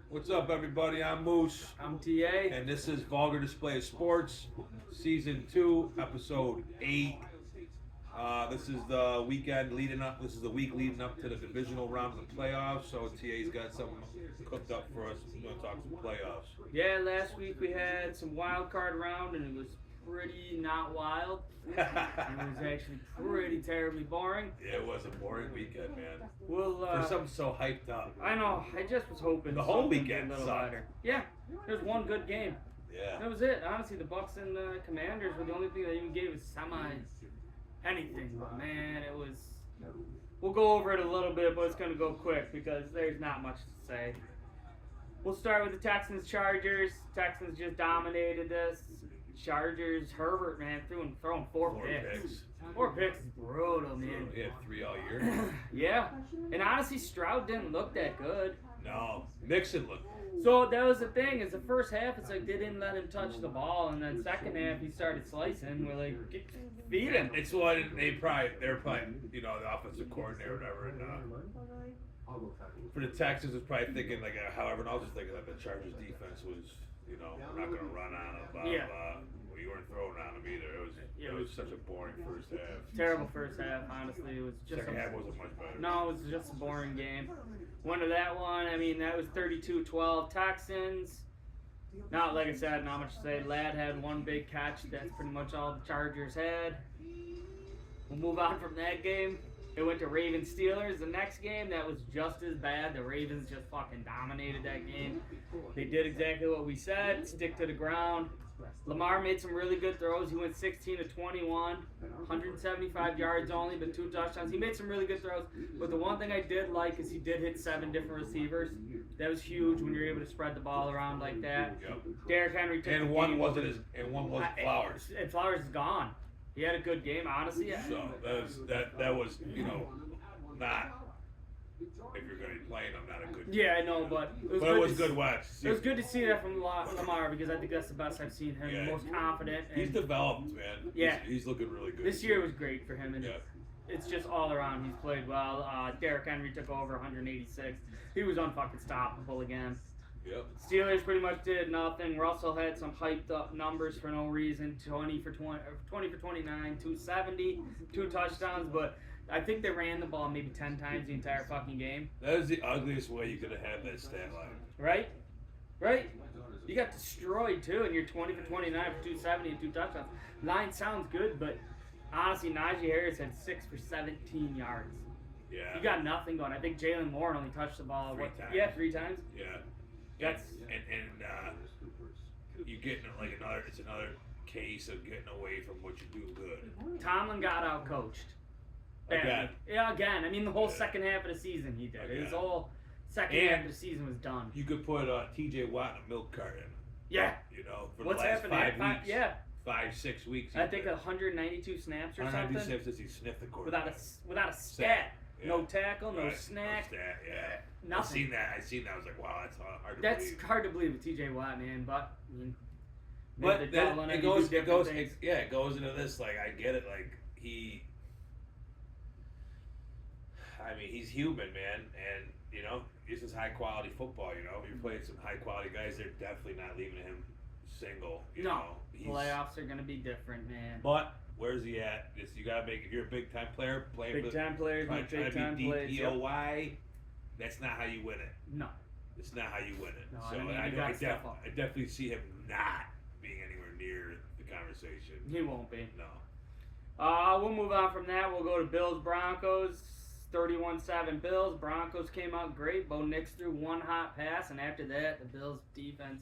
What's up, everybody? I'm Moose, I'm TA. and this is Vulgar Display of Sports, Season 2, Episode 8. This is the weekend leading up. This is the week leading up to the divisional round of the playoffs. So TA's got something cooked up for us. We're going to talk some playoffs. Yeah, last week we had some wild card round, and it was pretty not wild. It was actually pretty terribly boring. Yeah, it was a boring weekend, man. Well, For something so hyped up. I know. I just was hoping The whole something weekend would be a little sucked. better. Yeah, there's one good game. Yeah. That was it. Honestly, the Bucks and the Commanders were the only thing that even gave us anything. But man, it was. We'll go over it a little bit, but it's going to go quick because there's not much to say. We'll start with the Texans-Chargers. Texans just dominated this. Chargers, Herbert, man, throwing four picks. 4 picks is brutal, man. He had 3 all year. Yeah. And honestly, Stroud didn't look that good. No. Mixon looked. So that was the thing, is the first half, it's like they didn't let him touch the ball, and then second half, he started slicing. We're like, feed him. It's what they're probably, the offensive coordinator or whatever, and for the Texans was probably thinking, like, how everyone else was thinking, that the Chargers defense was, we're not going to run on them. Yeah. You weren't throwing on them either. It was such a boring first half. Terrible first half, honestly. It was just Second half wasn't much better. No, it was just a boring game. Went to that one. I mean, that was 32-12 Texans. Not, like I said, not much to say. Ladd had one big catch. That's pretty much all the Chargers had. We'll move on from that game. It went to Ravens-Steelers. The next game, that was just as bad. The Ravens just fucking dominated that game. They did exactly what we said. Stick to the ground. Lamar made some really good throws. He went 16-21, 175 yards only, but 2 touchdowns. He made some really good throws. But the one thing I did like is he did hit 7 different receivers. That was huge when you're able to spread the ball around like that. Yep. Derrick Henry took And the one game. wasn't Flowers. And Flowers is gone. He had a good game, honestly. So that was not. If you're going to be playing them, not a good. Yeah, I know, but it was good watch. It was good to see that from Lamar because I think that's the best I've seen him. Yeah. The most confident. And He's developed, man. Yeah. He's looking really good. This year was great for him, and Yeah. it's just all around. He's played well. Derrick Henry took over 186. He was unfucking stoppable again. Yep. Steelers pretty much did nothing. Russell had some hyped up numbers for no reason. 20 for 29, 270, 2 touchdowns, but I think they ran the ball maybe 10 times the entire fucking game. That is the ugliest way you could have had that stat line. Right? Right? You got destroyed too, and you're 20 for 29 for 270 and 2 touchdowns. Line sounds good, but honestly, Najee Harris had 6 for 17 yards. Yeah. You got nothing going. I think Jalen Warren only touched the ball 3 times. Yeah, 3 times. Yeah. That's you getting it's another case of getting away from what you do good. Tomlin got out coached. Again. Yeah, again. I mean, the whole Yeah. second half of the season he did. Again. His whole second half of the season was done. You could put T.J. Watt in a milk carton. Yeah. For What's the last happening? 5 weeks. Yeah. 5-6 weeks. I think 192 snaps or something. 192 snaps since he sniffed the quarterback. Without a stat. Yeah. No tackle, no Right. snack. No stat, yeah. Nothing. I seen that. I was like, wow, that's hard to That's believe. hard to believe with T.J. Watt, man. But I mean, But maybe then they're it doubling goes, things. it goes into this. Like, I get it. Like, he's human, man, and this is high quality football. You're playing some high quality guys. They're definitely not leaving him single. Playoffs are gonna be different, man. But where's he at? You gotta make. If you're a big time player, playing Big time players make big time plays. Yep. DPOY. That's not how you win it. No. It's not how you win it. No, So I mean, I you gotta step up. definitely see him not being anywhere near the conversation. He won't be. No. We'll move on from that. We'll go to Bills Broncos. 31-7 Bills. Broncos came out great. Bo Nix threw one hot pass, and after that, the Bills defense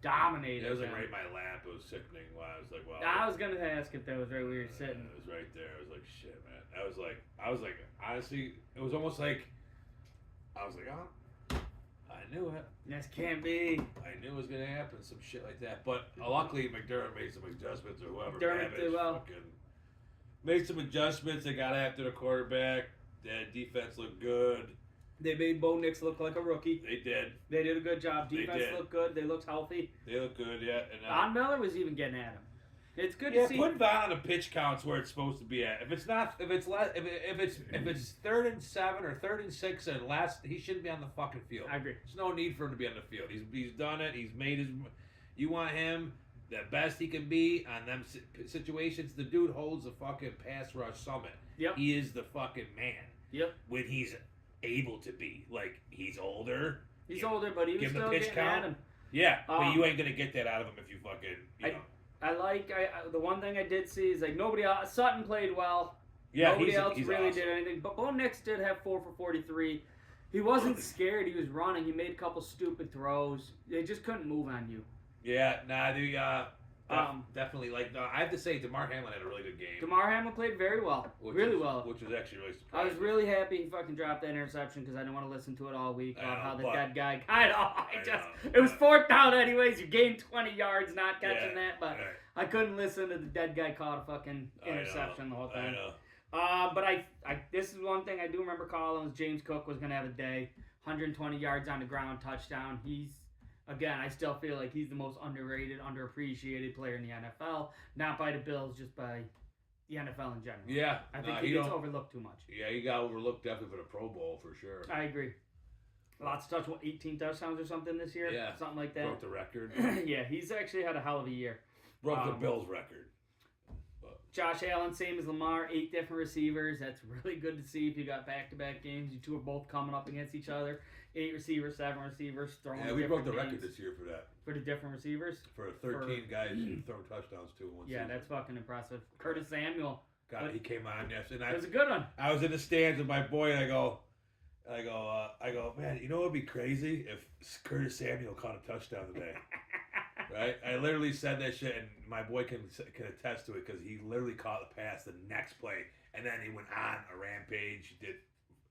dominated. It was like them. right in my lap. It was sickening. Wow, I was like, wow. I was gonna ask if that was right where you're sitting. It was right there. I was like, shit, man. I was like, honestly, it was almost like, I was like, oh, I knew it. This can't be. I knew it was gonna happen, some shit like that. But luckily, McDermott made some adjustments, or whoever. McDermott did well. Made some adjustments. They got after the quarterback. The defense looked good. They made Bo Nix look like a rookie. They did. They did a good job. They Defense did. looked good. They looked healthy. They looked good, yeah. And Von Miller was even getting at him. It's good to see. Put Vaughn on the pitch counts where it's supposed to be at. If it's not, if it's 3rd and 7 or 3rd and 6 and last, he shouldn't be on the fucking field. I agree. There's no need for him to be on the field. He's done it. He's made his. You want him the best he can be on them situations. The dude holds the fucking pass rush summit. Yep. He is the fucking man. Yep. When he's able to be, like, he's older. He's older, but he was still getting at him. Yeah, but you ain't gonna get that out of him if you fucking, you know. The one thing I did see is like nobody else. Sutton played well. Yeah, nobody else really awesome. did anything. But Bo Nix did have 4 for 43. He wasn't scared. He was running. He made a couple stupid throws. They just couldn't move on you. Yeah, definitely. Like, I have to say, DeMar Hamlin had a really good game. DeMar Hamlin played very well, really well. Which was actually really surprising. I was really happy he fucking dropped that interception because I didn't want to listen to it all week about how the dead guy. It was 4th down anyways. You gained 20 yards not catching that, but I couldn't listen to the dead guy caught a fucking interception the whole time. I know. But this is one thing I do remember calling was James Cook was gonna have a day, 120 yards on the ground, touchdown. Again, I still feel like he's the most underrated, underappreciated player in the NFL. Not by the Bills, just by the NFL in general. Yeah. I think he gets overlooked too much. Yeah, he got overlooked definitely for the Pro Bowl, for sure. I agree. Lots of 18 touchdowns or something this year? Yeah. Something like that. Broke the record. Yeah, he's actually had a hell of a year. Broke the Bills record. Josh Allen, same as Lamar, 8 different receivers. That's really good to see if you got back-to-back games. You two are both coming up against each other. 8 receivers, 7 receivers, throwing. Yeah, we broke the record this year for that. For the different receivers? For 13 guys throwing touchdowns too in one season. Yeah, that's fucking impressive. Curtis Samuel. God, he came on yesterday. It was a good one. I was in the stands with my boy, and I go, man, you know what would be crazy if Curtis Samuel caught a touchdown today. Right? I literally said that shit, and my boy can attest to it because he literally caught the pass the next play, and then he went on a rampage. He did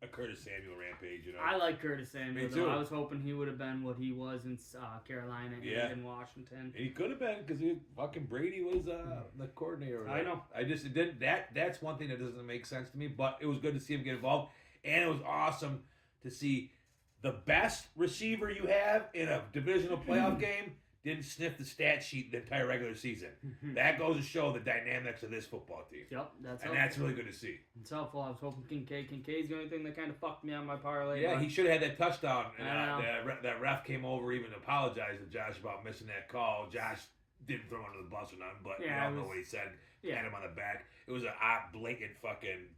a Curtis Samuel rampage, you know. I like Curtis Samuel. Me too. I was hoping he would have been what he was in Carolina and in Washington. And he could have been because fucking Brady was the coordinator. I know. I just didn't. That's one thing that doesn't make sense to me. But it was good to see him get involved, and it was awesome to see the best receiver you have in a divisional playoff game didn't sniff the stat sheet the entire regular season. That goes to show the dynamics of this football team. Yep, that's really good to see. It's helpful. I was hoping Kincaid's the only thing that kind of fucked me on my parlay. Yeah, he should have had that touchdown. And that ref came over even apologized to Josh about missing that call. Josh didn't throw him under the bus or nothing, but I don't know what he said. Pat him on the back. It was a blatant fucking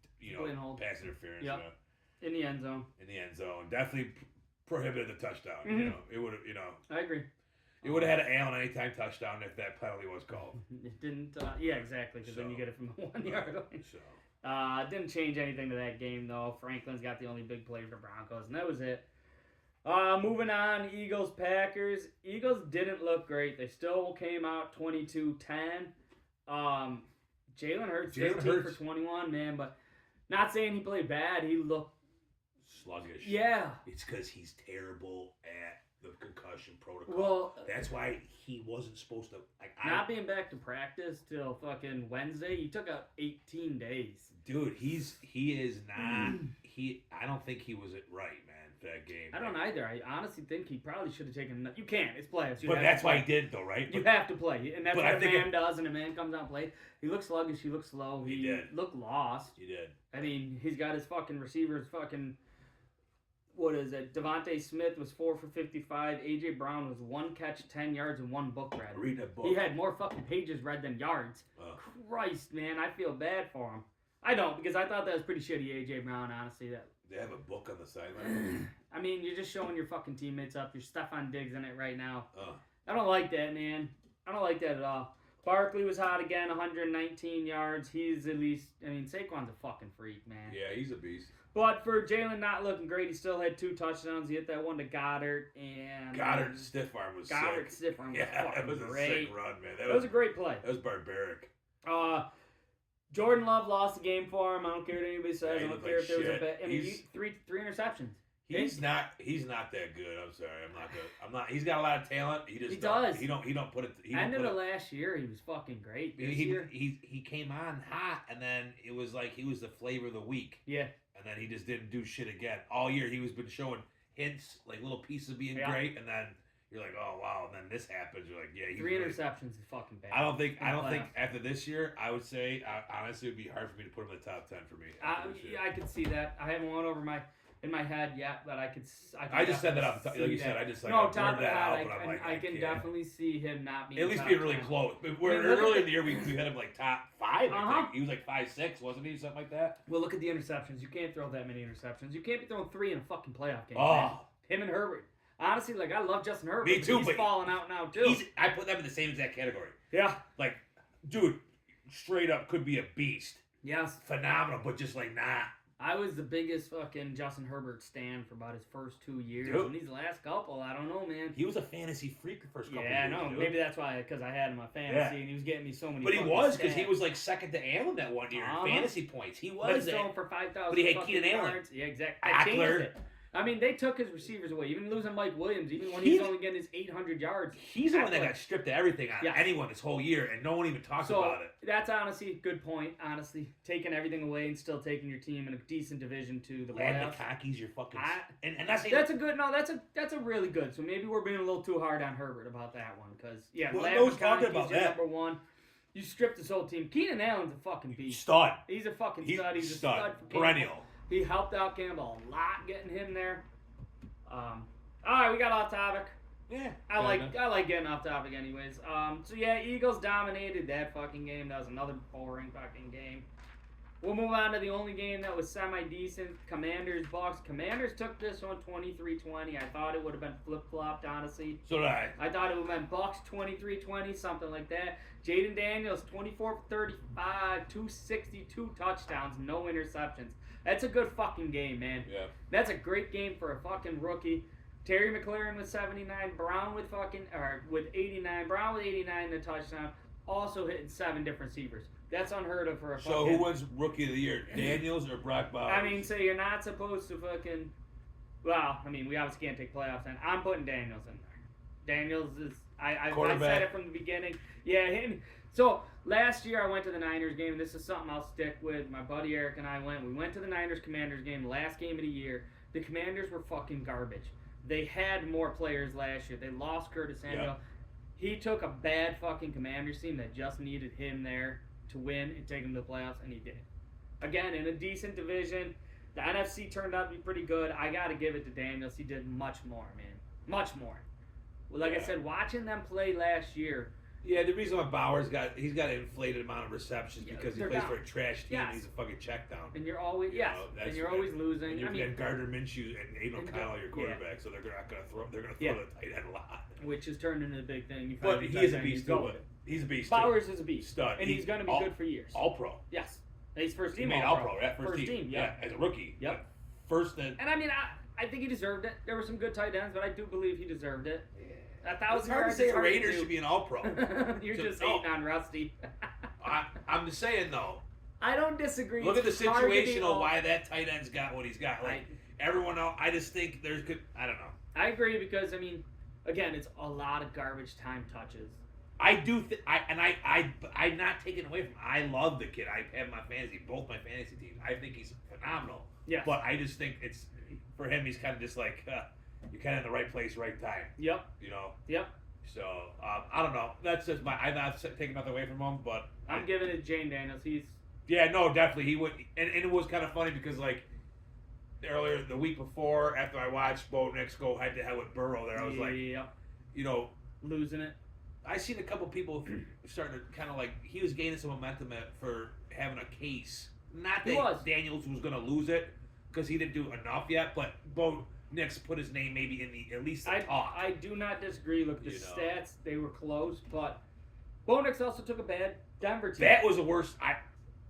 pass interference. Yep. In the end zone. Definitely prohibited the touchdown. You know, it would have. I agree. It would have had an Allen anytime touchdown if that penalty was called. It didn't. Yeah, exactly. Because then you get it from the 1 yard line. It didn't change anything to that game though. Franklin's got the only big play for Broncos, and that was it. Moving on, Eagles Packers. Eagles didn't look great. They still came out 22-10. Jalen Hurts 15 for 21, man. But not saying he played bad. He looked sluggish. Yeah. It's because he's terrible at the concussion protocol. Well, that's why he wasn't supposed to. Not being back to practice till fucking Wednesday. He took out 18 days. Dude, he is not. I don't think he was right, man, for that game. I don't either. I honestly think he probably should have taken. You can't. It's playoffs. But that's why he did, though, right? You have to play, and that's what a man does. And a man comes out and plays. He looks sluggish. He looks slow. He looked lost. He did. I mean, he's got his fucking receivers fucking. What is it? Devontae Smith was 4 for 55. A.J. Brown was 1 catch, 10 yards, and 1 book read. Read that book. He had more fucking pages read than yards. Christ, man, I feel bad for him. I don't, because I thought that was pretty shitty, A.J. Brown, honestly. They have a book on the sideline? I mean, you're just showing your fucking teammates up. You're Stephon Diggs in it right now. I don't like that, man. I don't like that at all. Barkley was hot again, 119 yards. He's at least, Saquon's a fucking freak, man. Yeah, he's a beast. But for Jalen not looking great, he still had 2 touchdowns. He hit that one to Goddard, and Goddard's stiff arm was sick. Stiff arm was that was great. A sick run, man. That was a great play. That was barbaric. Jordan Love lost the game for him. I don't care what anybody says. I don't care if there was a bet. Three interceptions. He's not that good. I'm sorry. I'm not. He's got a lot of talent. He does. He don't put it. End of the last year, he was fucking great. He came on hot, and then it was like he was the flavor of the week. Yeah. And then he just didn't do shit again. All year he's been showing hints, like little pieces of being great, and then you're like, oh wow, and then this happens. You're like, yeah, he's 3 really- interceptions is fucking bad. I don't think playoffs. after this year, I would say honestly, it would be hard for me to put him in the top 10 for me. after this year. I could see that. I haven't won over in my head yet, but I could. I just said that off the top, like you see said. that. I just like No, I top blurred of the that head, out, but I'm like, I can can't. definitely see him not being. At least top being really 10. close. But I mean, look earlier at in the year, we had him like top 5. I Uh-huh. think he was like 5'6", wasn't he? Something like that. Well, look at the interceptions. You can't throw that many interceptions. You can't be throwing 3 in a fucking playoff game. Oh. Man. Him and Herbert. Honestly, like I love Justin Herbert. Me too, He's but falling out now too. I put them in the same exact category. Yeah. Like, dude, straight up could be a beast, Yes. phenomenal, but just like not. I was the biggest fucking Justin Herbert stan for about his first 2 years. Dude. And these last couple, I don't know, man. He was a fantasy freak the first couple Yeah, of years. no, dude. maybe that's why, because I had him on fantasy, Yeah. and he was getting me so many. But he fucking was because he stats. was like second to Allen that one year Uh-huh. in fantasy points. He But was he's it. throwing for 5,000. But he had fucking Keenan Allen. yards. Yeah, exactly. That changes Eckler. it. I mean, they took his receivers away, even losing Mike Williams, even when He- he's only getting his 800 yards. He's the one that Eckler. got stripped of everything on Yes. anyone this whole year, and no one even talks So about it. that's honestly a good point. Honestly, taking everything away and still taking your team in a decent division to the Lad playoffs. McConkey's your fucking... I- and that's... That's a good. No, that's a really good. So maybe we're being a little too hard on Herbert about that one, because Well, Lad no one's talking McConkey's about your that. number one. You stripped this whole team. Keenan Allen's a fucking beast. stud. He's a fucking He's stud. He's a stud. stud for Campbell. Perennial. He helped out Campbell a lot getting him there. All right, we got off topic. Yeah. I like getting off topic anyways. So yeah, Eagles dominated that fucking game. That was another boring fucking game. We'll move on to the only game that was semi-decent. Commanders, Bucks. Commanders took this one 23-20. I thought it would have been flip-flopped, honestly. So did I. I thought it would have been Bucks 23-20, something like that. Jaden Daniels, 24 for 35, 262 touchdowns, no interceptions. That's a good fucking game, man. Yeah. That's a great game for a fucking rookie. Terry McLaurin with 79, Brown with 89, Brown with 89 and a touchdown. Also hitting 7 different receivers. That's unheard of for a fucking... So who wins Rookie of the Year? Daniels or Brock Bowers? I mean, so you're not supposed to fucking... Well, I mean, we obviously can't take playoffs in. I'm putting Daniels in there. Daniels is... I said it from the beginning. Yeah, him. So, last year I went to the Niners game, and this is something I'll stick with. My buddy Eric and I went. We went to the Niners-Commanders game, last game of the year. The Commanders were fucking garbage. They had more players last year. They lost Curtis Samuel. Yep. He took a bad fucking Commanders team that just needed him there to win and take him to the playoffs, and he did. Again, in a decent division, the NFC turned out to be pretty good. I got to give it to Daniels. He did much more, man. Much more. Well, like I Yeah. said, watching them play last year, Yeah, the reason why Bowers he's got an inflated amount of receptions Yeah, because he they're plays down. for a trash team Yes. and he's a fucking check down. and you're always You yes, know, that's and you're what- always losing. And you've I mean, got Gardner Minshew and Aiden and O'Connell, your yeah. quarterback, so they're not gonna throw. They're gonna throw Yeah. the tight end a lot. which has turned into a big thing. You But find he these is a guys, beast you too. go with it. He's a beast. Bowers is a beast, Stud. and he's going to be good for years. All pro. Yes, he's first He team made All All Pro. Yeah, first team. Yeah. as a rookie. Yep. First and. And I mean, I think he deserved it. There were some good tight ends, but I do believe he deserved it. 1,000 It's hard to yards say is a hard to Raider do. should be an All Pro. You're So- just hating on Rusty. I'm just saying though. I don't disagree. Look at the It's hard to be situation of all- why that tight end's got what he's got. Like everyone else, I just think there's good. I don't know. I agree because I mean, again, it's a lot of garbage time touches. I do. I'm not taking away from. I love the kid. I have both my fantasy teams. I think he's phenomenal. Yes. But I just think it's for him. He's kind of just like you're kind of in the right place, right time. Yep. You know. Yep. So I don't know. That's just my. I'm not taking nothing away from him, but I'm giving it to Jane Daniels. He's yeah, no, definitely he would. And it was kind of funny because like earlier the week before, after I watched Bo Nix go head to head with Burrow, there I was like, yep. you know, Losing it. I seen a couple people starting to kind of like he was gaining some momentum for having a case. Not He that was. Daniels was going to lose it because he didn't do enough yet, but Bo Nix put his name maybe in the at least the talk. I do not disagree. Look at the You know. stats; they were close, but Bo Nix also took a bad Denver team. That was the worst.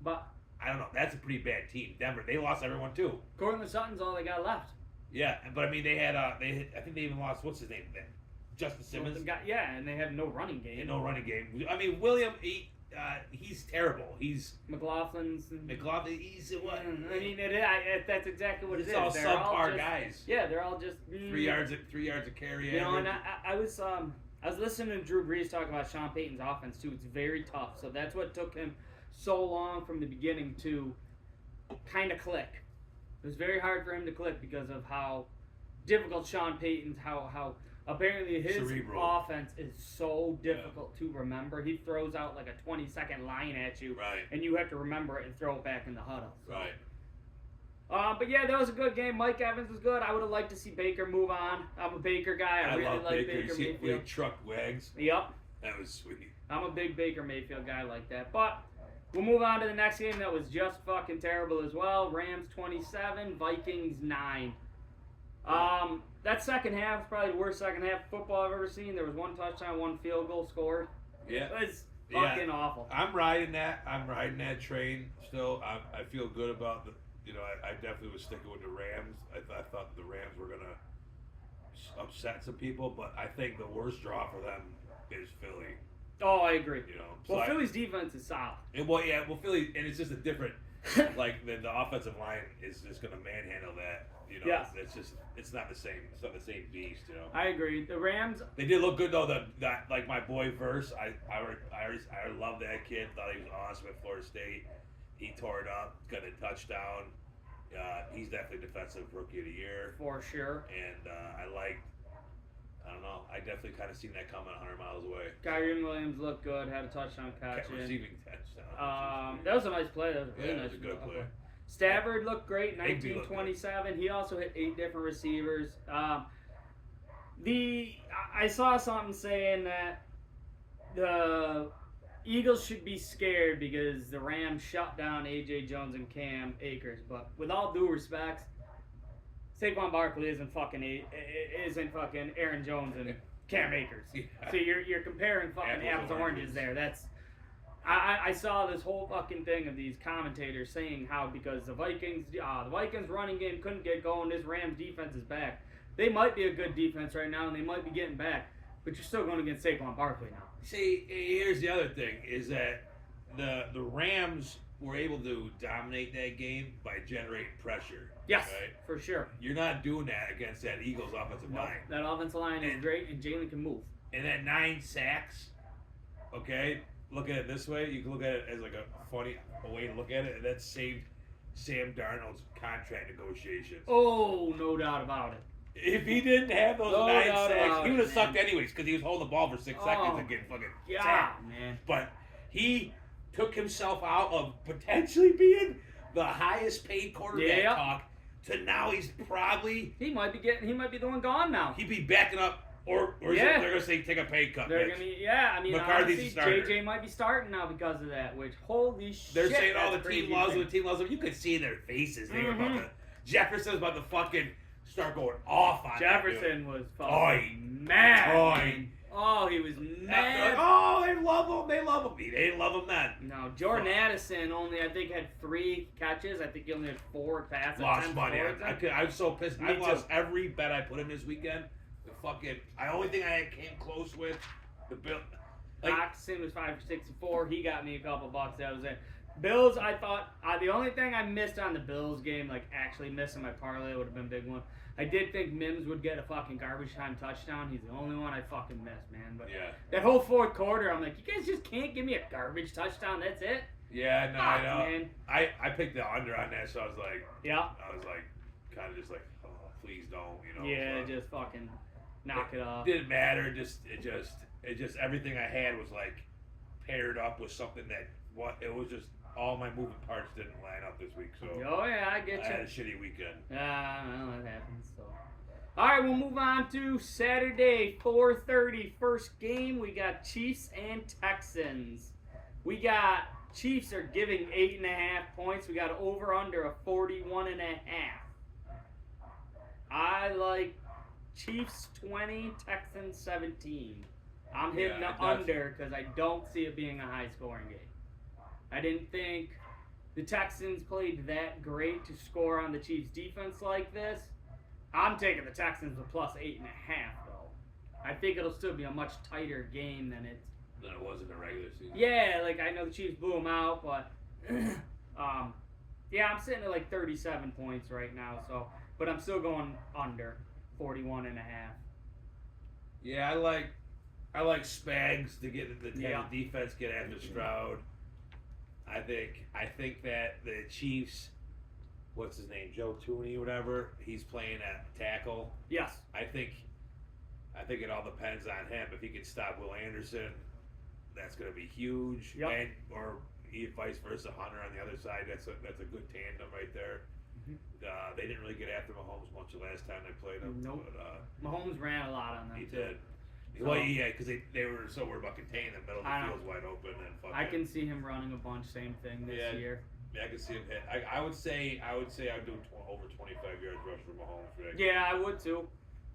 But I don't know. That's a pretty bad team. Denver. They lost everyone too. Cortland Sutton's all they got left. Yeah, but I mean they had I think they even lost what's his name then, Justin Simmons. And they had no running game. And no running game. I mean William. He's terrible. He's McLaughlin's. McLaughlin. He's what? I mean, that's exactly what it It's is. all They're subpar just- guys. Yeah, they're all just 3 yards of carry. You know, and average. I was listening to Drew Brees talk about Sean Payton's offense too. It's very tough. So that's what took him so long from the beginning to kind of click. It was very hard for him to click because of how difficult Sean Payton's how Apparently, his Cerebral. offense is so difficult to remember. He throws out like a 20-second line at you, Right. and you have to remember it and throw it back in the huddle. So. Right. But yeah, that was a good game. Mike Evans was good. I would have liked to see Baker move on. I'm a Baker guy. I really love like Baker. Baker See, Mayfield. big truck wags. Yep. That was sweet. I'm a big Baker Mayfield guy like that. But we'll move on to the next game that was just fucking terrible as well. Rams 27, Vikings 9. That second half was probably the worst second half of football I've ever seen. There was one touchdown, one field goal scored. Yeah. It was fucking awful. I'm riding that train still. I feel good about the. I definitely was sticking with the Rams. I thought the Rams were gonna upset some people, but I think the worst draw for them is Philly. Oh, I agree. So Philly's defense is solid. Philly, and it's just a different. Like the offensive line is just gonna manhandle that. Yes. It's not the same. It's not the same beast. I agree. The Rams. They did look good though. That like my boy Verse. I love that kid. Thought he was awesome at Florida State. He tore it up. Got a touchdown. He's definitely defensive rookie of the year For sure. And I don't know. I definitely kind of seen that coming 100 miles away. Kyrie Williams looked good. Had a touchdown catch. Receiving touchdown. That was a nice play. That was a really nice It was a good play. Stafford looked great, Higby looked 19-27. He also hit 8 different receivers. I saw something saying that the Eagles should be scared because the Rams shut down A.J. Jones and Cam Akers. But with all due respect, Saquon Barkley isn't fucking Aaron Jones and Cam Akers. Yeah. So you're comparing fucking apples to oranges there. That's I saw this whole fucking thing of these commentators saying how because the Vikings running game couldn't get going, this Rams defense is back. They might be a good defense right now and they might be getting back, but you're still going against Saquon Barkley now. See, here's the other thing: is that the Rams were able to dominate that game by generating pressure. Yes, right? For sure. You're not doing that against that Eagles offensive line. That offensive line is great, and Jalen can move. And that 9 sacks, okay? Look at it this way. You can look at it as like a funny way to look at it, and that saved Sam Darnold's contract negotiations. Oh, no doubt about it. If he didn't have those 9 sacks, he would have it, sucked anyways because he was holding the ball for 6 seconds and getting fucking sacked. Man. But he took himself out of potentially being the highest paid quarterback talk to now he's probably he might be the one gone now. He'd be backing up or they're gonna say take a pay cut. They're gonna McCarthy's honestly, a starter. JJ might be starting now because of that. Which holy shit! They're saying all the crazy team laws. You could see in their faces they were about to. Jefferson's about to fucking start going off on Jefferson was fucking Oy. mad. Oy. Oh, he was mad. Oh, they love him. They love him. They didn't love him then. No, Jordan Addison only, I think, had 3 catches. I think he only had 4 passes. Lost money. I was so pissed. I lost too. every bet I put in this weekend. The only thing I came close with, the Bill. Oxen was 5 for 64. He got me a couple bucks. That was it. Bills, I thought, the only thing I missed on the Bills game, like actually missing my parlay, would have been a big one. I did think Mims would get a fucking garbage time touchdown. He's the only one I fucking missed, man. But that whole fourth quarter, I'm like, you guys just can't give me a garbage touchdown. That's it. Yeah, no, I know. Man. I picked the under on that, so I was like, yeah. I was like, kind of just like, oh, please don't, Yeah, so. Just fucking knock it off. Didn't matter. It just everything I had was like paired up with something that it was just. All my moving parts didn't line up this week, so oh yeah, I get you. I had a shitty weekend. Well, that happens. So, all right, we'll move on to Saturday, 4:30, first game. We got Chiefs and Texans. We got Chiefs are giving 8.5 points. We got over under a 41.5. I like Chiefs 20, Texans 17. I'm hitting the under because I don't see it being a high scoring game. I didn't think the Texans played that great to score on the Chiefs' defense like this. I'm taking the Texans with plus 8.5, though. I think it'll still be a much tighter game than it was in the regular season. Yeah, like I know the Chiefs blew them out, but yeah, I'm sitting at like 37 points right now. So, but I'm still going under 41.5. Yeah, I like Spags to get the defense get after Stroud. I think that the Chiefs, what's his name, Joe Tooney, whatever, he's playing at tackle. Yes. I think I think it all depends on him. If he can stop Will Anderson, that's going to be huge. Yep. And or vice versa, Hunter on the other side. That's a good tandem right there. They didn't really get after Mahomes much the last time they played him. Nope. But, Mahomes ran a lot on them. he too. did. So, Well, yeah, because they were so worried about containing the middle of the field's wide open and fucking. I can see him running a bunch. Same thing this year. Yeah, I can see him hit. I would say I'd do over 25 yards rush for Mahomes. Rick. Yeah, I would too.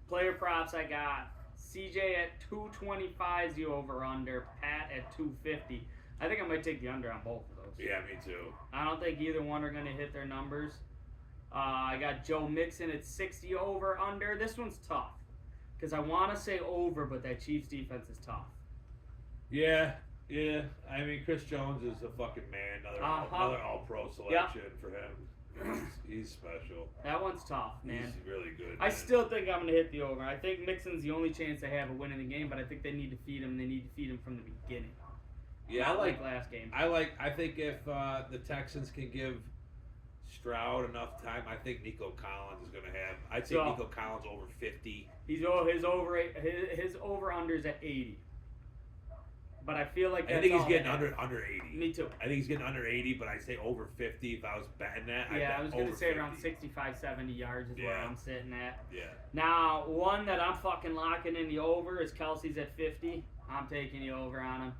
Player props I got. CJ at 225 is the over under. Pat at 250. I think I might take the under on both of those. Yeah, me too. I don't think either one are going to hit their numbers. I got Joe Mixon at 60 over under. This one's tough because I want to say over, but that Chiefs defense is tough. Yeah. I mean, Chris Jones is a fucking man. Another All-Pro selection for him. He's special. That one's tough, man. He's really good. I still think I'm going to hit the over. I think Mixon's the only chance they have of winning the game, but I think they need to feed him. They need to feed him from the beginning. Yeah, Not like last game. I think if the Texans can give Stroud enough time, I think Nico Collins is going to have. I'd say Nico Collins over 50. His over unders at 80. But I feel like I think he's getting under 80. Me too. I think he's getting under 80, but I'd say over 50 if I was betting that. I was going to say 50. around 65, 70 yards is where I'm sitting at. Yeah. Now, one that I'm fucking locking in the over is Kelsey's at 50. I'm taking the over on him.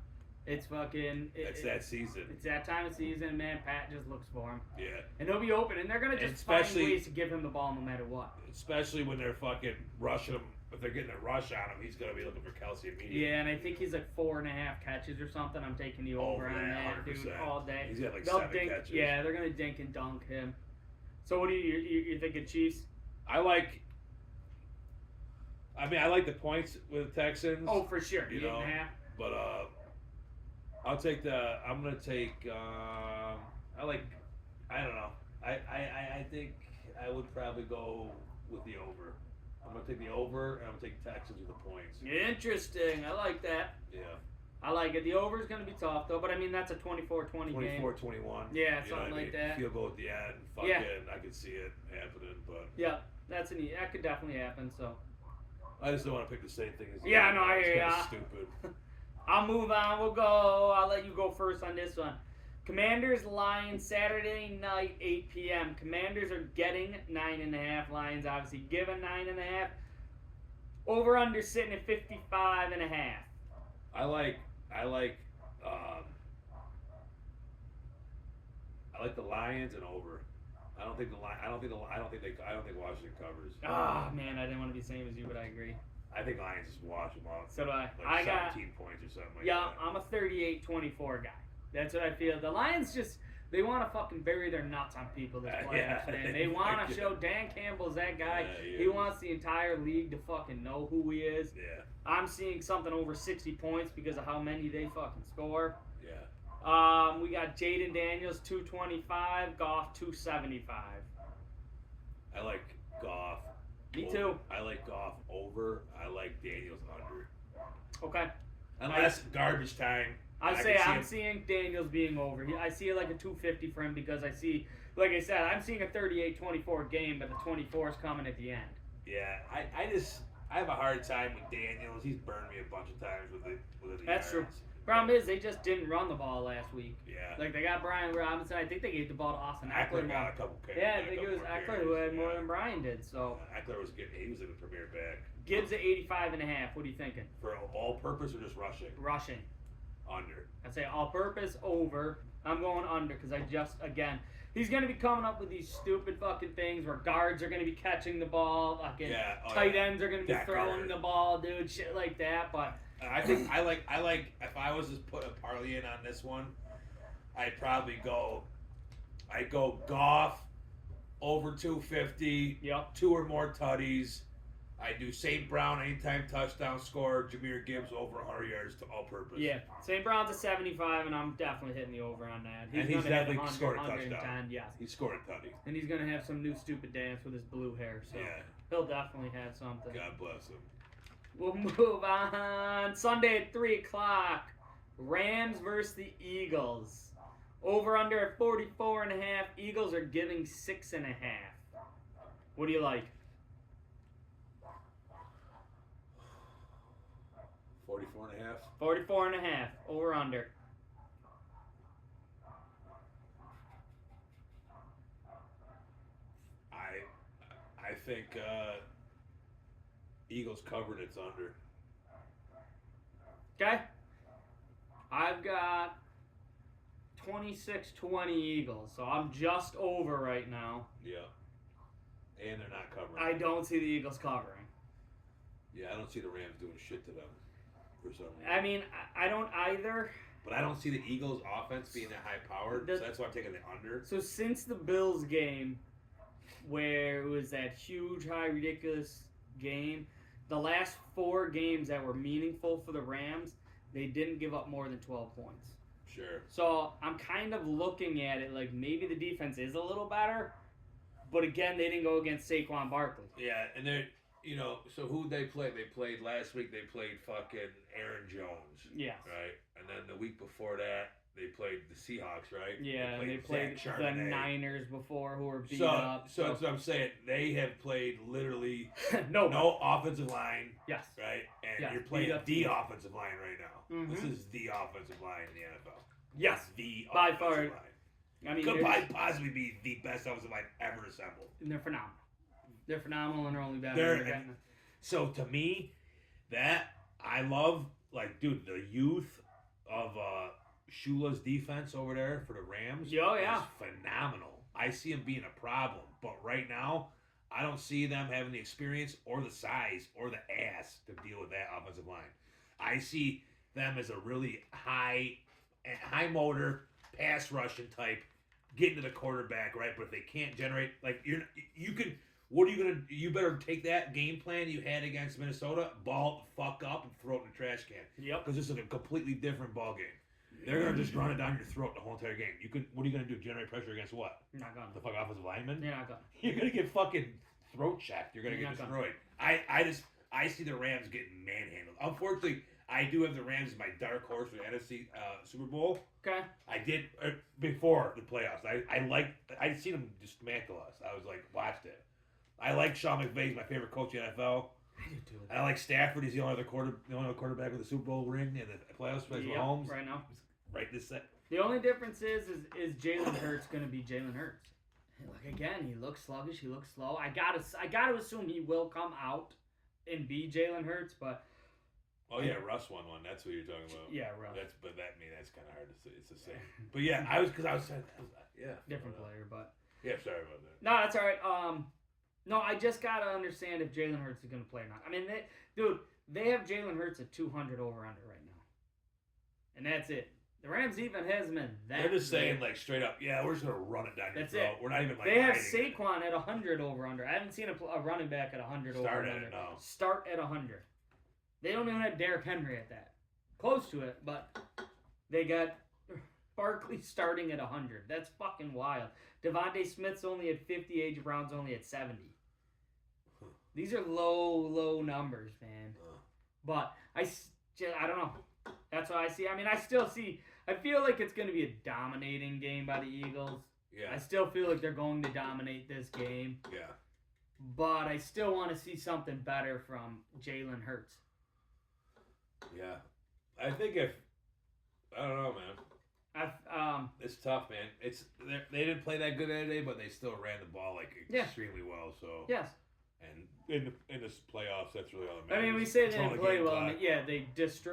It's fucking... It's that season. It's that time of season, man. Pat just looks for him. Yeah. And he'll be open, and they're going to just find ways to give him the ball no matter what. Especially when they're fucking rushing him. If they're getting a rush on him, he's going to be looking for Kelsey immediately. Yeah, and I think he's like 4.5 catches or something. I'm taking the over on that, 100%. dude, all day. He's got like 7 catches. Yeah, they're going to dink and dunk him. So what do you thinking, Chiefs? I like the points with the Texans. Oh, for sure. You know, 8.5. but I'm gonna take. I don't know. I think I would probably go with the over. I'm gonna take the over, and I'm gonna take Texans with the points. Interesting. I like that. Yeah. I like it. The over is going to be tough, though, but I mean, that's a 24-20 game. 24-21. Yeah, something like that. Field goal at the end. I could see it happening, but. Yeah, that could definitely happen, so. I just don't want to pick the same thing as Yeah, no, I hear ya. ya. Stupid. I'll move on. I'll let you go first on this one. Commanders, Lions, Saturday night, 8 p.m. Commanders are getting 9.5. Lions obviously given 9.5. Over under sitting at 55.5. I like the Lions and over. I don't think Washington covers. Ah, man, I didn't want to be the same as you, but I agree. I think Lions just wash them out. So do I. Like 17 points or something like that. Yeah, I'm a 38-24 guy. That's what I feel. The Lions they want to fucking bury their nuts on people this playoffs, man. They want to show Dan Campbell's that guy. Yeah, he wants the entire league to fucking know who he is. Yeah. I'm seeing something over 60 points because of how many they fucking score. Yeah. We got Jaden Daniels 225, Goff 275. I like Goff. Me over. too. I like Goff over. I like Daniels under. Okay. Unless garbage time. I'm seeing Daniels being over. I see it like a 250 for him because I see, like I said, I'm seeing a 38-24 game, but the 24 is coming at the end. Yeah, I have a hard time with Daniels. He's burned me a bunch of times with the That's yards. true. Problem is, they just didn't run the ball last week. Yeah. Like, they got Brian Robinson. I think they gave the ball to Austin Eckler. Got a couple carries. Yeah, I think it was Eckler who had more than Brian did. So Eckler was good. He was in the premier back. Gibbs at 85.5. What are you thinking? For all-purpose or just rushing? Rushing. Under. I'd say all-purpose over. I'm going under because he's going to be coming up with these stupid fucking things where guards are going to be catching the ball, fucking tight ends are going to be throwing the ball, dude, shit like that. But I think I like if I was to put a parlay in on this one, I'd probably go Goff over 250. Yep. 2 or more tutties. I do St. Brown anytime touchdown score. Jameer Gibbs over 100 yards to all purpose. Yeah, St. Brown's at 75, and I'm definitely hitting the over on that. He's definitely scored a touchdown. Yes. He scored a tutty. And he's going to have some new stupid dance with his blue hair, so he'll definitely have something. God bless him. We'll move on. Sunday at 3 o'clock, Rams versus the Eagles. Over under at 44.5. Eagles are giving 6.5. What do you like? 44.5. 44.5. Over under. I think Eagles covered. It's under. Okay. I've got 26-20 Eagles, so I'm just over right now. Yeah. And they're not covering. I don't see the Eagles covering. Yeah, I don't see the Rams doing shit to them for some reason. I mean, I don't either. But I don't see the Eagles' offense being that high-powered, so that's why I'm taking the under. So since the Bills game, where it was that huge, high, ridiculous game, the last 4 games that were meaningful for the Rams, they didn't give up more than 12 points. Sure. So I'm kind of looking at it like maybe the defense is a little better, but again, they didn't go against Saquon Barkley. Yeah, and they're, so who'd they play? They played last week, they played fucking Aaron Jones. Yeah. Right? And then the week before that, they played the Seahawks, right? Yeah, they played the Niners before, who were beat up. So that's what I'm saying. They have played literally no offensive line. Yes. Right? And yes. you're playing the offensive line right now. Mm-hmm. This is the offensive line in the NFL. Yes. The by offensive far. line. I mean, could possibly be the best offensive line ever assembled. And they're phenomenal. They're phenomenal, and they're only better. So to me, that I love, like, dude, the youth of Shula's defense over there for the Rams is phenomenal. I see him being a problem, but right now, I don't see them having the experience or the size or the ass to deal with that offensive line. I see them as a really high motor, pass rushing type, getting to the quarterback, right? But if they can't generate, like, what are you gonna? You better take that game plan you had against Minnesota, ball the fuck up, and throw it in the trash can. Yep. Because this is a completely different ball game. They're gonna just run it down your throat the whole entire game. What are you gonna do? Generate pressure against what? You're not gonna. The fucking offensive lineman? You're not gonna. You're gonna get fucking throat checked. You're gonna get destroyed. I see the Rams getting manhandled. Unfortunately, I do have the Rams as my dark horse for the NFC Super Bowl. Okay. I did before the playoffs. I'd seen them dismantle us. I was like, watched it. I like Sean McVay. He's my favorite coach in the NFL. I do too. I like Stafford. He's the only other quarterback with a Super Bowl ring in the playoffs. Plays Mahomes right now. Right this set. The only difference is Jalen Hurts going to be Jalen Hurts. Like, again, he looks sluggish. He looks slow. I gotta assume he will come out and be Jalen Hurts, but. Oh yeah, Russ won one. That's what you're talking about. Yeah, Russ. That's kind of hard to say. It's the same. But yeah, different player, but. Yeah, sorry about that. No, that's all right. No, I just gotta understand if Jalen Hurts is gonna play or not. I mean, they have Jalen Hurts at 200 over under right now, and that's it. The Rams even has him in that. They're just saying, like, straight up, yeah, we're just gonna run it down your throat. It. We're not even like. They have Saquon at 100 over under. I haven't seen a running back at 100 over under. Start at it, no. Start at 100. They don't even have Derrick Henry at that. Close to it, but they got Barkley starting at 100. That's fucking wild. Devontae Smith's only at 50. A.J. Brown's only at 70. These are low numbers, man. But I don't know. That's what I see. I mean, I feel like it's going to be a dominating game by the Eagles. Yeah. I still feel like they're going to dominate this game. Yeah. But I still want to see something better from Jalen Hurts. Yeah. I think I don't know, man. It's tough, man. They didn't play that good that day, but they still ran the ball extremely well. So yes. And in this playoffs, that's really all that matters. I mean, we say they didn't play well.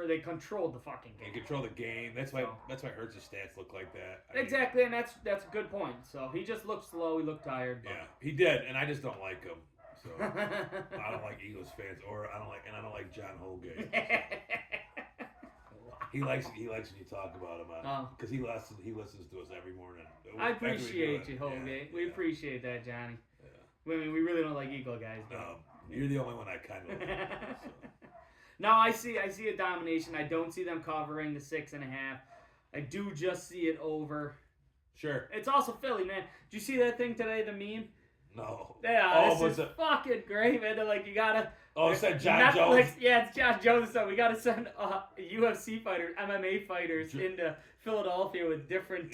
They controlled the fucking game. They control the game. That's why Hurts' stats look like that. Exactly, and that's a good point. So he just looked slow. He looked tired. But. Yeah, he did, and I just don't like him. So I don't like Eagles fans, I don't like John Holgate. He likes when you talk about him because he listens to us every morning. I appreciate you, Holgate. We appreciate that, Johnny. Yeah. I mean, we really don't like Eagle guys. But. No, you're the only one I kind of like. So. No, I see a domination. I don't see them covering the 6.5. I do just see it over. Sure. It's also Philly, man. Did you see that thing today, the meme? No. Yeah, this is fucking great, man. They're like, you gotta... Oh, it said John Netflix, Jones? Yeah, it's John Jones. So we gotta send UFC fighters, MMA fighters into Philadelphia with different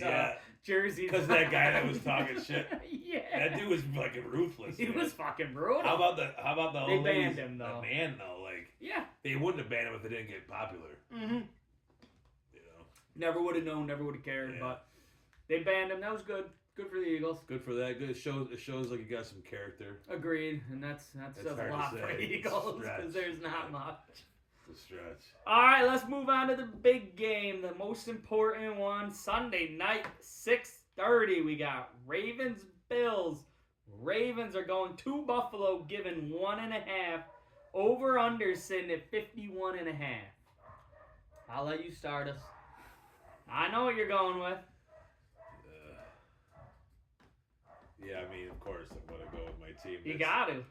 jerseys. Because that guy that was talking shit. Yeah. That dude was fucking ruthless. He was fucking brutal. How about the They banned him, though. The man, though, like... Yeah. They wouldn't have banned him if it didn't get popular. Mm-hmm. You know. Never would have known, never would have cared, Yeah. but they banned him. That was good. Good for the Eagles. Good for that. Good. It shows like you got some character. Agreed, and that says a hard to lot for say. Eagles Stretch. because there's not much. It's a stretch. All right, let's move on to the big game, the most important one. Sunday night, 6:30. We got Ravens Bills. Ravens are going to Buffalo, giving 1.5. Over under sitting at 51.5. I'll let you start us. I know what you're going with. Yeah, I mean, of course, I'm gonna go with my team. You got to.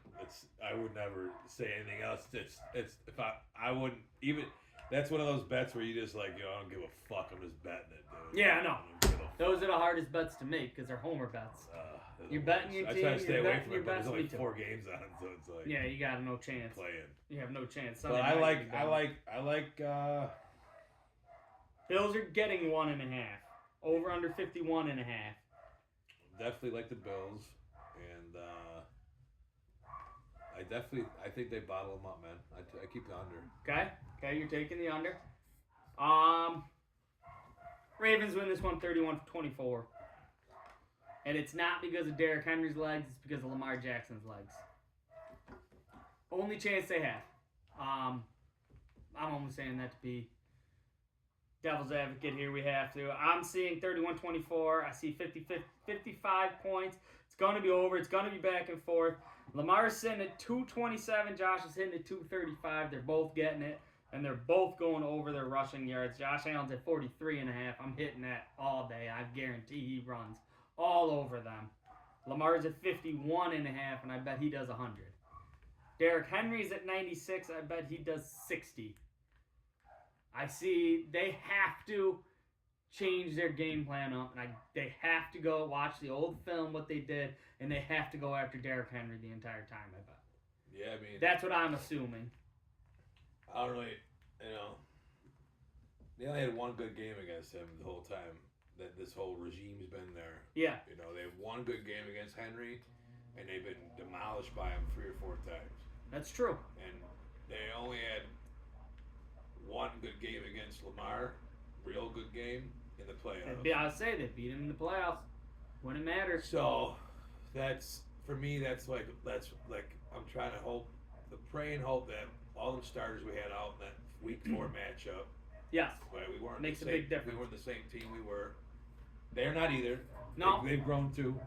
I would never say anything else. It's if I wouldn't even. That's one of those bets where you just like, I don't give a fuck. I'm just betting it, dude. Yeah, I know. Those are the hardest bets to make because they're homer bets. You're betting your team. I try to stay away from your it, but there's best only me too. 4 games on it, so it's like Yeah, you got no chance. playing. You have no chance. But Sunday I night like. Bills are getting 1.5. Over under 51.5. Definitely like the Bills, and I think they bottle them up, man. I keep the under. Okay, you're taking the under. Ravens win this one 31-24. And it's not because of Derrick Henry's legs, it's because of Lamar Jackson's legs. Only chance they have. I'm only saying that to be devil's advocate here. We have to. I'm seeing 31-24. I see 55 points. It's going to be over. It's going to be back and forth. Lamar's sitting at 227. Josh is hitting at 235. They're both getting it. And they're both going over their rushing yards. Josh Allen's at 43.5. I'm hitting that all day. I guarantee he runs all over them. Lamar's at 51.5, and I bet he does 100. Derrick Henry's at 96. I bet he does 60. I see they have to change their game plan up, and they have to go watch the old film, what they did, and they have to go after Derrick Henry the entire time, I bet. Yeah, I mean... That's what I'm assuming. I don't really, they only had one good game against him the whole time that this whole regime's been there. Yeah. They have one good game against Henry, and they've been demolished by him 3 or 4 times. That's true. And they only had one good game against Lamar, real good game, in the playoffs. I would say they beat him in the playoffs when it matters. So, that's, for me, that's like, I'm trying to pray and hope that all the starters we had out in that week 4 matchup. Yes. Right, we weren't Makes a big difference. We weren't the same team we were. They're not either. No. They've grown too.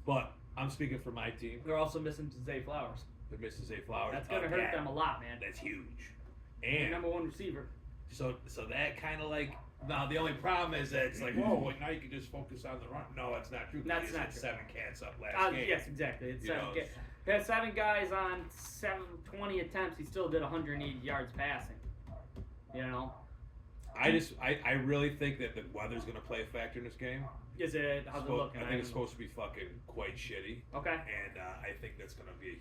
But I'm speaking for my team. They're also missing Zay Flowers. They're missing Zay Flowers. That's going to hurt them a lot, man. That's huge. Their And number 1 receiver. so that kind of like, now the only problem is that it's like, whoa, well, now you can just focus on the run. No, that's not true. That's They not just true. had 7 cats up last game. Yes, exactly. It's You 7 know, They had 7 guys on 20 attempts. He still did 180 yards passing. I really think that the weather's going to play a factor in this game. How's it looking? I think it's supposed to be fucking quite shitty. Okay. And I think that's going to be a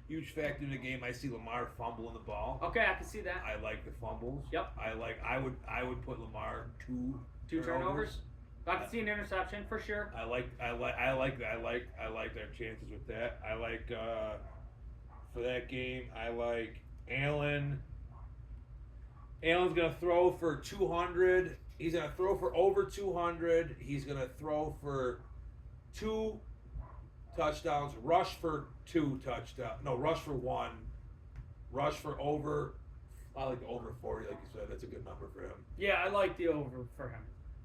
huge factor in the game. I see Lamar fumbling the ball. Okay, I can see that. I like the fumbles. Yep. I would put Lamar 2 turnovers. I can see an interception for sure. I like that. I like their chances with that. I like for that game. I like Allen. Allen's gonna throw for 200. He's gonna throw for over 200. He's gonna throw for 2 touchdowns. Rush for 2 touchdowns. No, rush for 1. Rush for over. I like the over 40, like you said. That's a good number for him. Yeah, I like the over for him.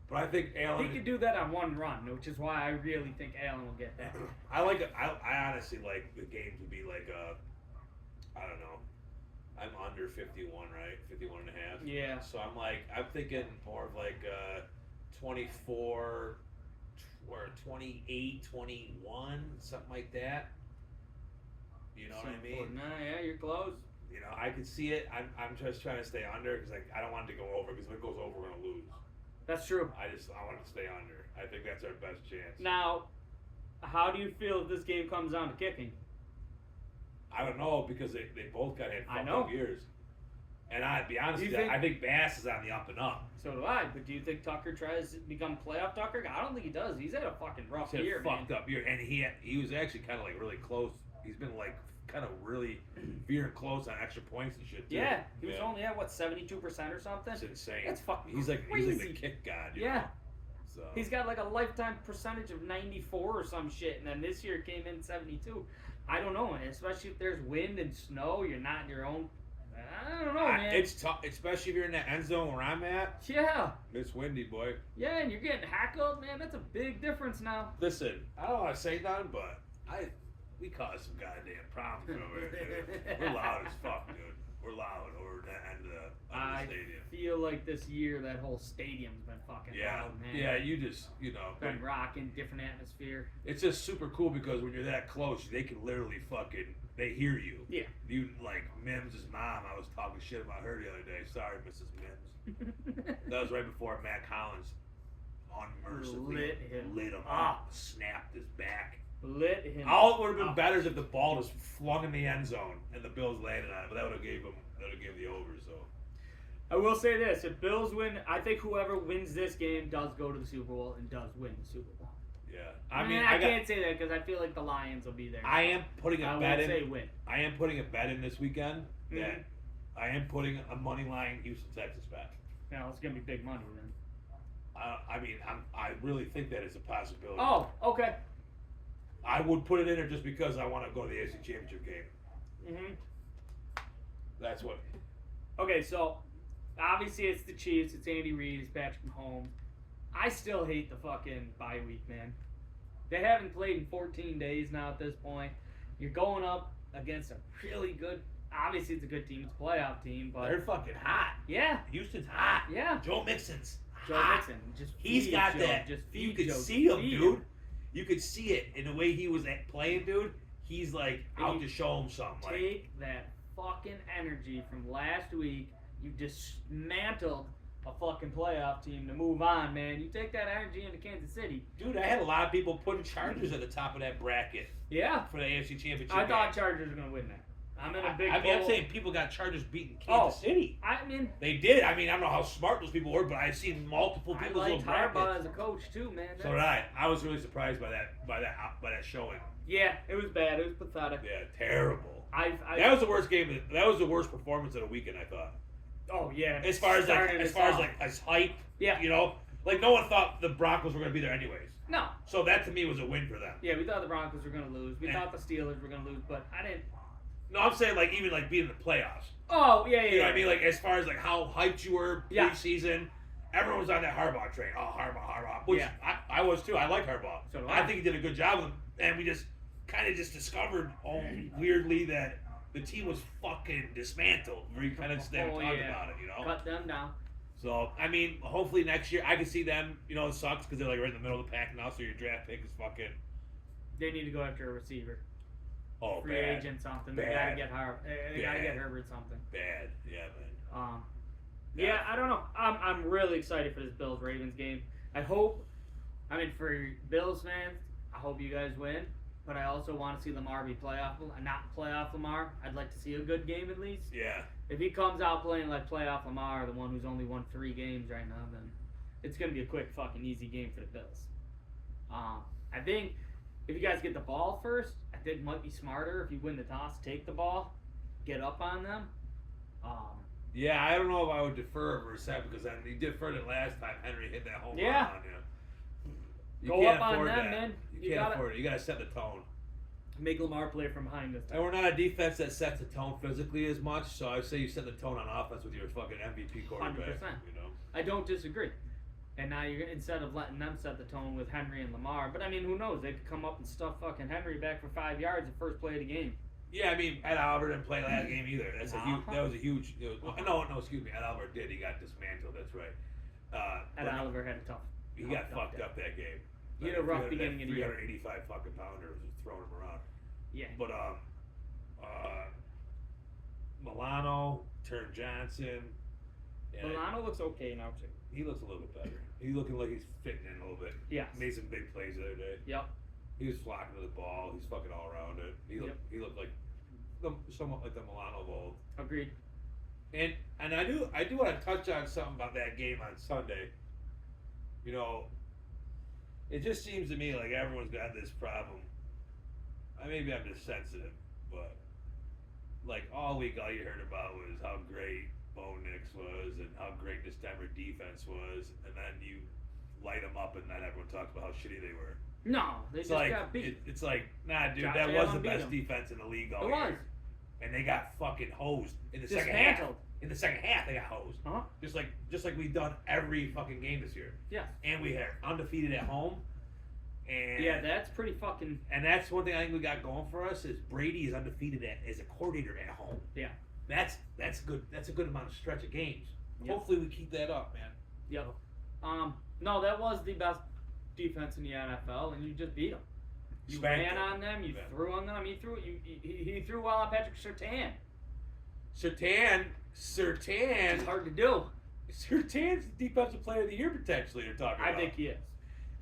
But I think Allen. He could do that on 1 run, which is why I really think Allen will get that. I like it. I honestly like the game to be like I don't know. I'm under 51, right? 51 and a half. Yeah. So I'm thinking more of like 24 or 28, 21, something like that. You know what I mean? Nah, yeah, you're close. I can see it. I'm just trying to stay under because I don't want it to go over because if it goes over, we're gonna lose. That's true. I want it to stay under. I think that's our best chance. Now, how do you feel if this game comes down to kicking? I don't know because they both got had fucked up years. And I'd be honest with you, I think Bass is on the up and up. So do I. But do you think Tucker tries to become playoff Tucker? I don't think he does. He's had a fucking rough year, fucked up year, and he was actually kind of like really close. He's been like kind of really veering close on extra points and shit. Too. Yeah, he was only at what 72% or something. It's insane. That's fucking he's like crazy. the kick god. You Yeah. know? So. He's got like a lifetime percentage of 94 or some shit, and then this year came in 72. I don't know, man. Especially if there's wind and snow, you're not in your own. I don't know, man. It's tough, especially if you're in that end zone where I'm at. Yeah. It's windy, boy. Yeah, and you're getting hackled, man. That's a big difference now. Listen, I don't want to say nothing, but we caused some goddamn problems over here. We're loud as fuck, dude. We're loud over the end of the stadium. I feel like this year that whole stadium's been fucking loud, man. Yeah, you just, you know. Been rocking, different atmosphere. It's just super cool because when you're that close, they can literally fucking, they hear you. Yeah. You, like, Mims' mom, I was talking shit about her the other day. Sorry, Mrs. Mims. That was right before Matt Collins unmercifully lit him up, snapped his back. Lit him All it would have been better is if the ball just flung in the end zone and the Bills landed on it, but that would have gave the over. So I will say this: if Bills win, I think whoever wins this game does go to the Super Bowl and does win the Super Bowl. yeah, I mean, I can't say that because I feel like the Lions will be there. I am putting a bet in. Say win. I am putting a bet in this weekend that I am putting a money line Houston Texas bet. No, it's gonna be big money then. I mean, I really think that is a possibility. Oh, okay. I would put it in there just because I want to go to the AFC Championship game. Mhm. That's what. Okay, so obviously it's the Chiefs, it's Andy Reid, it's Patrick Mahomes. I still hate the fucking bye week, man. They haven't played in 14 days now at this point. You're going up against a really good. Obviously, it's a good team. It's a playoff team, but They're fucking hot. yeah, Houston's hot. yeah. Joe Mixon's Joe hot. Mixon, just He's feed got Joe, that. Just You feed could Joe, see him, feed dude. You could see it in the way he was playing, dude. He's like out you to show him something. Like, Take that fucking energy from last week. You dismantled a fucking playoff team to move on, man. You take that energy into Kansas City. dude, I had a lot of people putting Chargers at the top of that bracket Yeah, for the AFC Championship. I game. thought Chargers were gonna win that. I'm in a big. I mean, I'm bowl. saying people got Chargers beating Kansas City. I mean, They did. I mean, I don't know how smart those people were, but I've seen multiple I people's liked little Harbaugh brackets. as a coach too, man. So did I. I was really surprised by that showing. Yeah, it was bad. It was pathetic. Yeah, terrible. I That was the worst game. That was the worst performance of the weekend, I thought. Oh yeah. As far as Started us off. as hype. Yeah. You know, like no one thought the Broncos were going to be there anyways. No. So that to me was a win for them. Yeah, we thought the Broncos were gonna lose. We And- thought the Steelers were gonna lose, but I didn't. No, I'm saying like even like being in the playoffs. Oh yeah, yeah. You know what I mean? Like as far as like how hyped you were Yeah. preseason, everyone was on that Harbaugh train. Oh, Harbaugh. Which Yeah. I was too. I like Harbaugh. So do I I. think he did a good job with him. And we just kind of just discovered weirdly that the team was fucking dismantled. We kind of just never talked about it, you know? Cut them down. So, I mean, hopefully next year I can see them, you know, it sucks because they're like right in the middle of the pack now, so your draft pick is fucking, They need to go after a receiver, oh, free bad. agent, something. Bad. They gotta get They gotta Bad. get Herbert something. Bad. Yeah, man. Yeah, I don't know. I'm really excited for this Bills Ravens game. I hope. I mean, for Bills fans, I hope you guys win. But I also want to see Lamar be not playoff Lamar. I'd like to see a good game at least. Yeah. If he comes out playing like playoff Lamar, the one who's only won 3 games right now, then it's gonna be a quick fucking easy game for the Bills. I think if you guys get the ball first, I think it might be smarter if you win the toss, take the ball, get up on them. Yeah, I don't know if I would defer for a second because he deferred it last time. Henry hit that home run Yeah. on you. You Go can't up on afford them, that. man. You You can't gotta- afford it. You got to set the tone. Make Lamar play from behind this And time. we're not a defense that sets the tone physically as much, so I say you set the tone on offense with your fucking MVP quarterback. 100%. You know. I don't disagree. And now you're instead of letting them set the tone with Henry and Lamar, but I mean, who knows? They could come up and stuff fucking Henry back for 5 yards the first play of the game. Yeah, I mean, Ed Albert didn't play last game either. That's a huge. Uh-huh. That was a huge. No, excuse me. Ed Albert did. He got dismantled. That's right. And But Oliver had a tough. He got fucked up that game. He had a rough beginning of the year. 385 fucking pounder was just throwing him around. Yeah. But Milano, Turn Johnson. Yeah, Milano looks okay now too. he looks a little bit better. He's looking like he's fitting in a little bit. Yeah. Made some big plays the other day. Yep. He was flocking to the ball. He's fucking all around it. He looked like somewhat like the Milano of old. Agreed. And I do want to touch on something about that game on Sunday. You know, it just seems to me like everyone's got this problem. Maybe I'm just sensitive, but like all week, all you heard about was how great Bo Nix was and how great this Denver defense was, and then you light them up, and then everyone talks about how shitty they were. No, they It's just like got beat. it's like, nah, dude, Josh that was Allen the beat best them. defense in the league all It year, was. and they got fucking hosed in the second half. Dismantled. In the second half, they got hosed. Uh-huh. Just like we've done every fucking game this year. Yes. And we are undefeated at home. And Yeah, that's pretty fucking. and that's one thing I think we got going for us is Brady is undefeated as a coordinator at home. Yeah. That's good. That's a good amount of stretch of games. Yep. Hopefully we keep that up, man. Yep. No, that was the best defense in the NFL, and you just beat them. You Spanked ran them. on them. You Yeah. threw on them. He threw well on Patrick Surtain. Surtain. It's hard to do. Surtain's the defensive player of the year potentially. You're talking about. I think he is.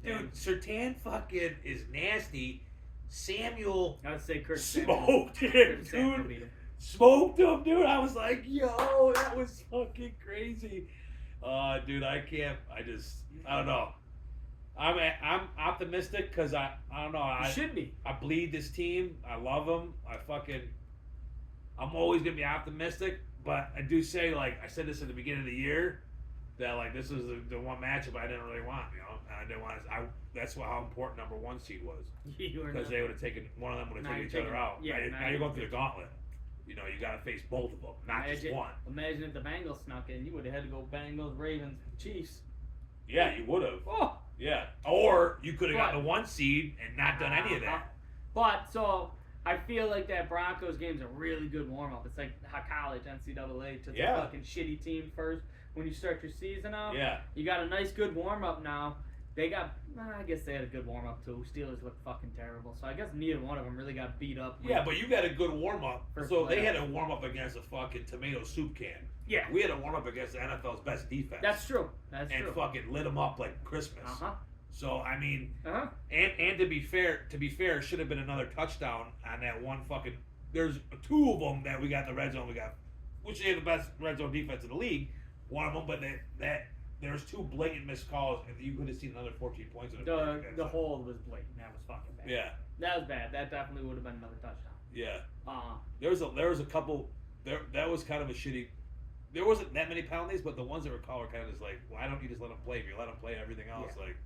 Dude, Surtain fucking is nasty. Samuel I would say Kurt smoked him, Kurt Samuel dude. beat him. Smoked him, dude. I was like, yo, that was fucking crazy. Dude, I don't know. I'm optimistic because I don't know. You should be. I bleed this team. I love them. I'm always gonna be optimistic, but I do say, like I said this at the beginning of the year, that like this is the one matchup I didn't really want. You know, and I didn't want. That's how important number 1 seed was, because they would have taken one of them would have taken each other out. Yeah, now you're going through the gauntlet. You know, you got to face both of them, not just one. Imagine if the Bengals snuck in. You would have had to go Bengals, Ravens, Chiefs. Yeah, you would have. Oh. Yeah, or you could have gotten the 1 seed and not done any of that. But so I feel like that Broncos game's a really good warm up. It's like how college NCAA to the fucking shitty team first when you start your season out. Yeah. You got a nice good warm up now. They got, I guess they had a good warm up too. Steelers looked fucking terrible, so I guess neither one of them really got beat up. Yeah, but you got a good warm up. First So they playoff. had a warm up against a fucking tomato soup can. Yeah. We had a warm up against the NFL's best defense. That's true. That's and true. fucking lit them up like Christmas. Uh-huh. So I mean, Uh-huh. and to be fair, it should have been another touchdown on that one fucking. There's 2 of them that we got in the red zone. Which they have the best red zone defense in the league. One of them, but there's 2 blatant missed calls, and you could have seen another 14 points in The hold was blatant. That was fucking bad. Yeah. That was bad. That definitely would have been another touchdown. Yeah. Uh-huh. There was a couple. That was kind of a shitty. There wasn't that many penalties, but the ones that were called were kind of just like, why don't you just let them play? If you let them play everything else, Yeah. like.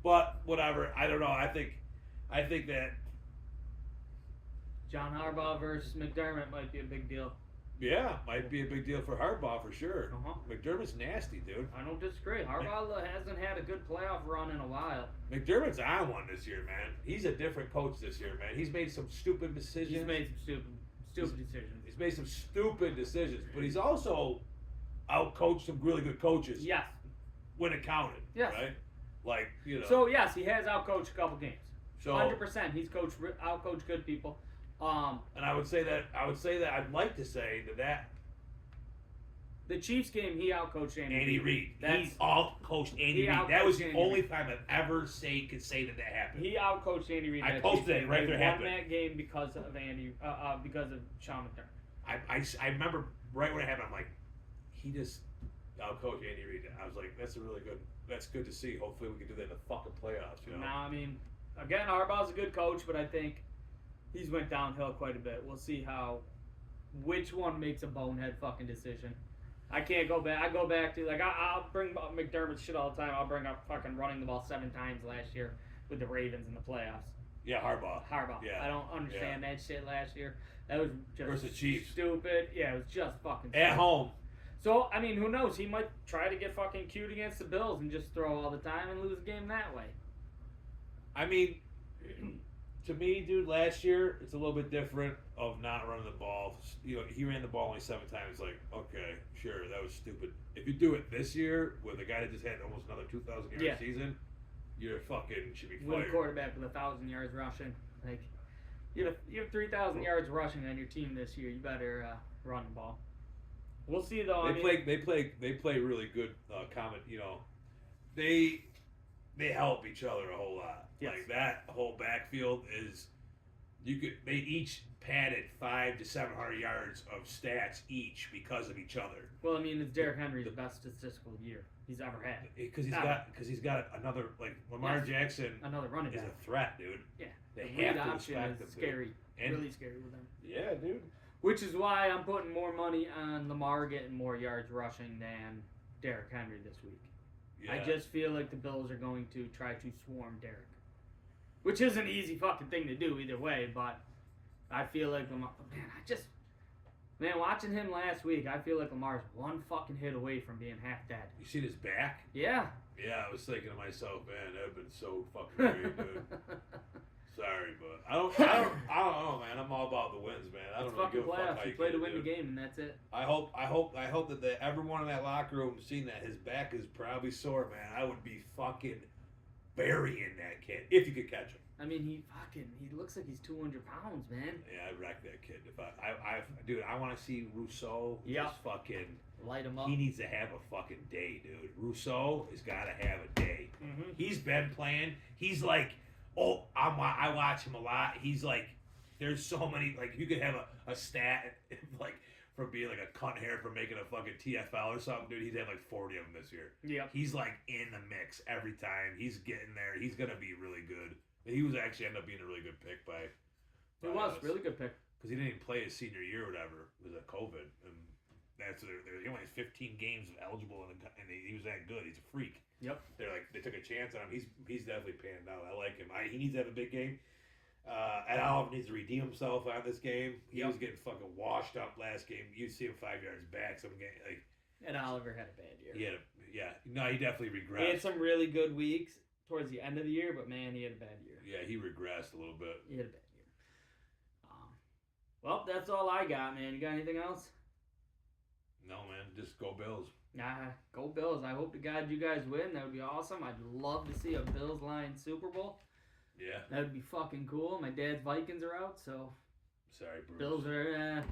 But whatever. I don't know. I think that. John Harbaugh versus McDermott might be a big deal. Yeah, might be a big deal for Harbaugh for sure. Uh-huh. McDermott's nasty, dude. I don't disagree. Harbaugh hasn't had a good playoff run in a while. McDermott's on one this year, man. He's a different coach this year, man. He's made some stupid decisions. He's made some stupid decisions. He's made some stupid decisions, but he's also outcoached some really good coaches. Yes. When it counted. Yes. Right? Like, you know. So yes, he has outcoached a couple games. So 100%. He's outcoached good people. And I would say that I'd like to say that the Chiefs game he outcoached Andy Reid. That's He outcoached Andy he Reid. That was the outcoached only Andy time I've ever could say that happened. he outcoached Andy Reid. I posted it right there. They won Happened. that game because of because of Sean McDermott. I remember right when it happened. I'm like, he just outcoached Andy Reid. I was like, that's good to see. Hopefully we can do that in the fucking playoffs. You know. Now, I mean, again, Harbaugh's a good coach, but I think he's went downhill quite a bit. We'll see which one makes a bonehead fucking decision. I can't go back. I go back to, like, I'll bring up McDermott shit all the time. I'll bring up fucking running the ball 7 times last year with the Ravens in the playoffs. Yeah, Harbaugh. Yeah. I don't understand that shit last year. That was just versus Chiefs. Stupid. Yeah, it was just fucking at home. So, I mean, who knows? He might try to get fucking cute against the Bills and just throw all the time and lose the game that way. I mean, to me, dude, last year, it's a little bit different of not running the ball. You know, he ran the ball only 7 times. Like, okay, sure, that was stupid. If you do it this year with a guy that just had almost another 2,000-yard season, you're fucking should be fired. With a quarterback with 1,000 yards rushing. Like, you have 3,000 yards rushing on your team this year. You better run the ball. We'll see, though. They play really good. Comment, you know, they help each other a whole lot. Yes. Like that whole backfield is, they each padded 500 to 700 yards of stats each because of each other. Well, I mean, it's Derrick Henry's best statistical year he's ever had. Because he's got another, like Lamar Jackson. Another running is back. a threat, dude. Yeah. They the have to option respect is him, scary. And, really scary with him. Yeah, dude. Which is why I'm putting more money on Lamar getting more yards rushing than Derrick Henry this week. Yeah. I just feel like the Bills are going to try to swarm Derrick. Which is an easy fucking thing to do either way, but I feel like Lamar... Man, watching him last week, I feel like Lamar's one fucking hit away from being half dead. You seen his back? Yeah. Yeah, I was thinking to myself, man, that would have been so fucking great, dude. Sorry, but I don't know, man. I'm all about the wins, man. I don't It's really fucking give a fuck playoffs. how You you play to can win do the it. game, and that's it. I hope that everyone in that locker room seen that his back is probably sore, man. I would be fucking burying that kid if you could catch him. I mean, he looks like he's 200 pounds, man. Yeah, I'd wreck that kid. If I want to see Rousseau. Yep. Just fucking. Light him up. He needs to have a fucking day, dude. Rousseau has got to have a day. Mm-hmm. He's been playing. He's like, I watch him a lot. He's like, there's so many, like, you could have a stat, like, from being like a cunt hair for making a fucking TFL or something, dude. He's had like 40 of them this year. Yeah. He's like in the mix every time. He's getting there. He's going to be really good. He was actually ended up being a really good pick by It was us. really good pick. Because he didn't even play his senior year or whatever because of COVID. And that's he only has 15 games eligible, and he was that good. He's a freak. Yep. They took a chance on him. He's definitely panned out. I like him. He needs to have a big game. Ed Oliver needs to redeem himself on this game. He was getting fucking washed up last game. You see him 5 yards back. Some game like. And Oliver had a bad year. No, he definitely regressed. He had some really good weeks towards the end of the year, but man, he had a bad year. Yeah, he regressed a little bit. He had a bad year. Well, that's all I got, man. You got anything else? No, man. Just go Bills. Nah, go Bills. I hope to God you guys win. That would be awesome. I'd love to see a Bills Lions Super Bowl. Yeah. That would be fucking cool. My dad's Vikings are out, so Sorry, Bruce. Bills are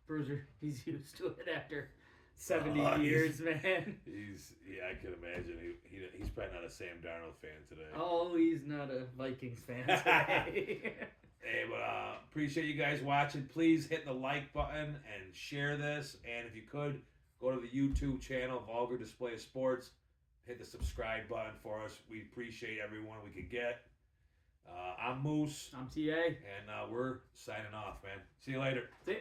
Bruiser. He's used to it after 70 years, man. I can imagine. He's probably not a Sam Darnold fan today. Oh, he's not a Vikings fan today. Hey, but appreciate you guys watching. Please hit the like button and share this. And if you could, go to the YouTube channel, Vulgar Display of Sports. Hit the subscribe button for us. We appreciate everyone we could get. I'm Moose. I'm TA. And we're signing off, man. See you later. See ya.